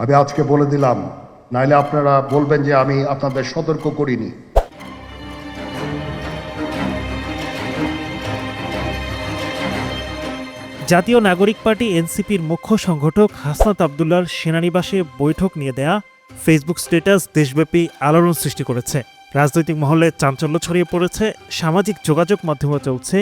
আমি আজকে বলে দিলাম, নাইলে আপনারা বলবেন যে আমি আপনাদের সতর্ক করিনি। জাতীয় নাগরিক পার্টি এনসিপির মুখ্য সংগঠক হাসনাত আবদুল্লাহর সেনানিবাসে বৈঠক নিয়ে দেয়া ফেসবুক স্ট্যাটাস দেশব্যাপী আলোড়ন সৃষ্টি করেছে। রাজনৈতিক মহলে চাঞ্চল্য ছড়িয়ে পড়েছে, সামাজিক যোগাযোগ মাধ্যমে চলছে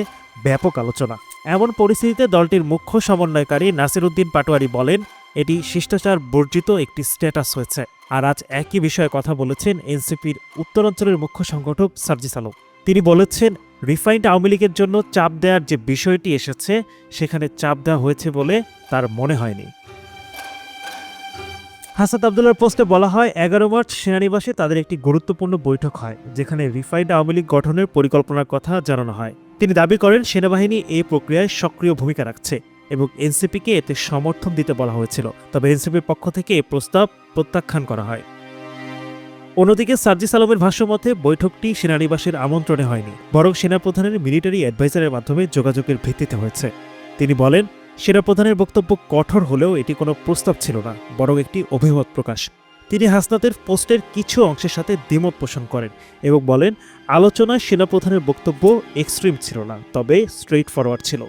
ব্যাপক আলোচনা। এমন পরিস্থিতিতে দলটির মুখ্য সমন্বয়কারী নাসির উদ্দিন পাটোয়ারি বলেন, এটি শিষ্টাচার বর্জিত একটি স্ট্যাটাস হয়েছে। আর আজ একই বিষয়ে কথা বলেছেন এনসিপির উত্তরাঞ্চলের মুখ্য সংগঠক সার্জিস আলম। তিনি বলেছেন, রিফাইন্ড আওয়ামী লীগের জন্য চাপ দেওয়ার যে বিষয়টি এসেছে সেখানে চাপ দেওয়া হয়েছে বলে তার মনে হয়নি। হাসনাত আবদুল্লাহর পোস্টে বলা হয়, 11 মার্চ সেনানিবাসে তাদের একটি গুরুত্বপূর্ণ বৈঠক হয়, যেখানে রিফাইন্ড আওয়ামী লীগ গঠনের পরিকল্পনার কথা জানানো হয়। তিনি দাবি করেন, সেনাবাহিনী এই প্রক্রিয়ায় সক্রিয় ভূমিকা রাখছে এবং এনসিপিকে এতে সমর্থন দিতে বলা হয়েছিল, তবে এনসিপির পক্ষ থেকে এই প্রস্তাব প্রত্যাখ্যান করা হয়। অন্যদিকে সার্জিস আলমের ভাষ্যমতে বৈঠকটি সেনানিবাসের আমন্ত্রণে হয়নি, বরং সেনাপ্রধানের মিলিটারি অ্যাডভাইজারের মাধ্যমে যোগাযোগের ভিত্তিতে হয়েছে। তিনি বলেন, সেনাপ্রধানের বক্তব্য কঠোর হলেও এটি কোনো প্রস্তাব ছিল না, বরং একটি অভিমত প্রকাশ। তিনি হাসনাতের পোস্টের কিছু অংশের সাথে দ্বিমত পোষণ করেন এবং বলেন, আলোচনায় সেনাপ্রধানের বক্তব্য এক্সট্রিম ছিল না, তবে স্ট্রেইট ফরওয়ার্ড ছিল।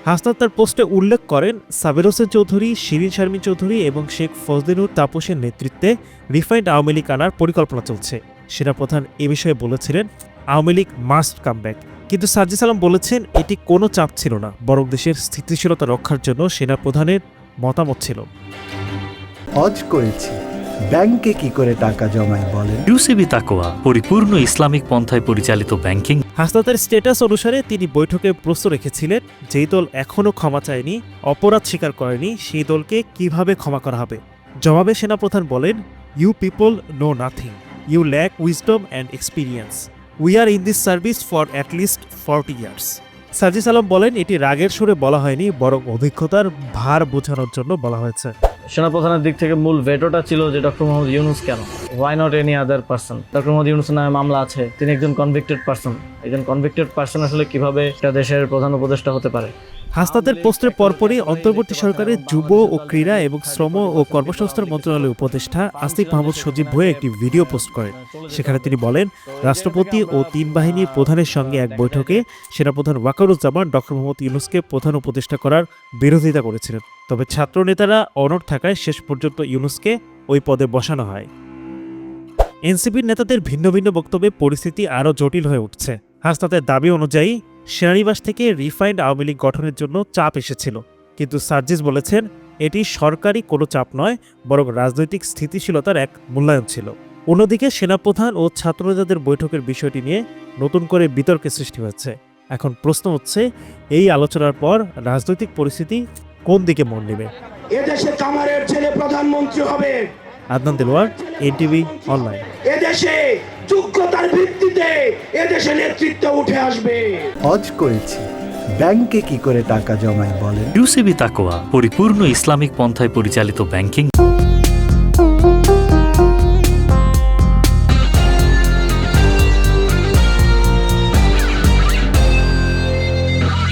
হাসনাত তার পোস্টে উল্লেখ করেন, সাবের হোসেন চৌধুরী, শিরিন শারমিন চৌধুরী এবং শেখ ফজলিনুর তাপসের নেতৃত্বে রিফাইন্ড আওয়ামী লীগ আনার পরিকল্পনা চলছে। সেনাপ্রধান এ বিষয়ে বলেছিলেন, Awami League must come back. কিন্তু সার্জিস আলম বলেছেন, এটি কোনো চাপ ছিল না, বরং দেশের স্থিতিশীলতা রক্ষার জন্য সেনাপ্রধানের মতামত ছিল। হজ করেছি, ব্যাংকে কি করে টাকা জমাই বলেন? ইউসিবি তাকওয়া, পরিপূর্ণ ইসলামিক পন্থায় পরিচালিত ব্যাংকিং। হাসনাতের স্ট্যাটাস অনুসারে তিনি বৈঠকে প্রশ্ন রেখেছিলেন, যেই দল এখনও ক্ষমা চায়নি, অপরাধ স্বীকার করেনি, সেই দলকে কিভাবে ক্ষমা করা হবে। জবাবে সেনাপ্রধান বলেন, you people know nothing, you lack wisdom and experience, we are in this service for at least 40 years. Sarjis Alam বলেন, এটি রাগের সুরে বলা হয়নি, বরং অভিজ্ঞতার ভার বোঝানোর জন্য বলা হয়েছে। সেনাপ্রধানের দিক থেকে মূল ভেটোটা ছিল যে ডক্টর মোহাম্মদ ইউনুস কেন, why not any other person. Doctor Mohammad ইউনুসের নামে মামলা আছে, তিনি একজন কনভিক্টেড পার্সন। একজন কনভিক্টেড পার্সন আসলে কিভাবে একটা দেশের প্রধান উপদেষ্টা হতে পারে? হাসনাতের পোস্টের পরপরই অন্তর্বর্তী সরকারের যুব ও ক্রীড়া এবং শ্রম ও কর্মসংস্থান মন্ত্রণালয়ের উপদেষ্টা আসিফ মাহমুদ সজীব ভুঁইয়া একটি ভিডিও পোস্ট করেন। সেখানে তিনি বলেন, রাষ্ট্রপতি ও 3 বাহিনীর প্রধানের সঙ্গে এক বৈঠকে সেনাপ্রধান ওয়াকারুজ্জামান ডক্টর মোহাম্মদ ইউনুসকে প্রধান উপদেষ্টা করার বিরোধিতা করেছিলেন, তবে ছাত্র নেতারা অনড় থাকায় শেষ পর্যন্ত ইউনুসকে ওই পদে বসানো হয়। এনসিপির নেতাদের ভিন্ন ভিন্ন বক্তব্যে পরিস্থিতি আরও জটিল হয়ে উঠছে। হাসনাতের দাবি অনুযায়ী সেনানিবাস থেকে রিফাইন্ড আওয়ামী লীগ গঠনের জন্য চাপ এসেছিল, কিন্তু সার্জিস বলেছেন, এটি সরকারি কোনো চাপ নয়, বরং রাজনৈতিক স্থিতিশীলতার এক মূল্যায়ন ছিল। অন্যদিকে সেনাপ্রধান ও ছাত্রনেতাদের বৈঠকের বিষয়টি নিয়ে নতুন করে বিতর্কের সৃষ্টি হয়েছে। এখন প্রশ্ন হচ্ছে, এই আলোচনার পর রাজনৈতিক পরিস্থিতি কোন দিকে মোড় নেবে? এদেশে কামারের ছেলে প্রধানমন্ত্রী হবে। Adnan Delwar, NTV online. এদেশে যোগ্যতার ভিত্তিতে এদেশে নেতৃত্ব উঠে আসবে। হজ করেছি, ব্যাংকে কি করে টাকা জমাই বলেন? ইউসিবি তাকওয়া, পরিপূর্ণ ইসলামিক পন্থায় পরিচালিত ব্যাংকিং।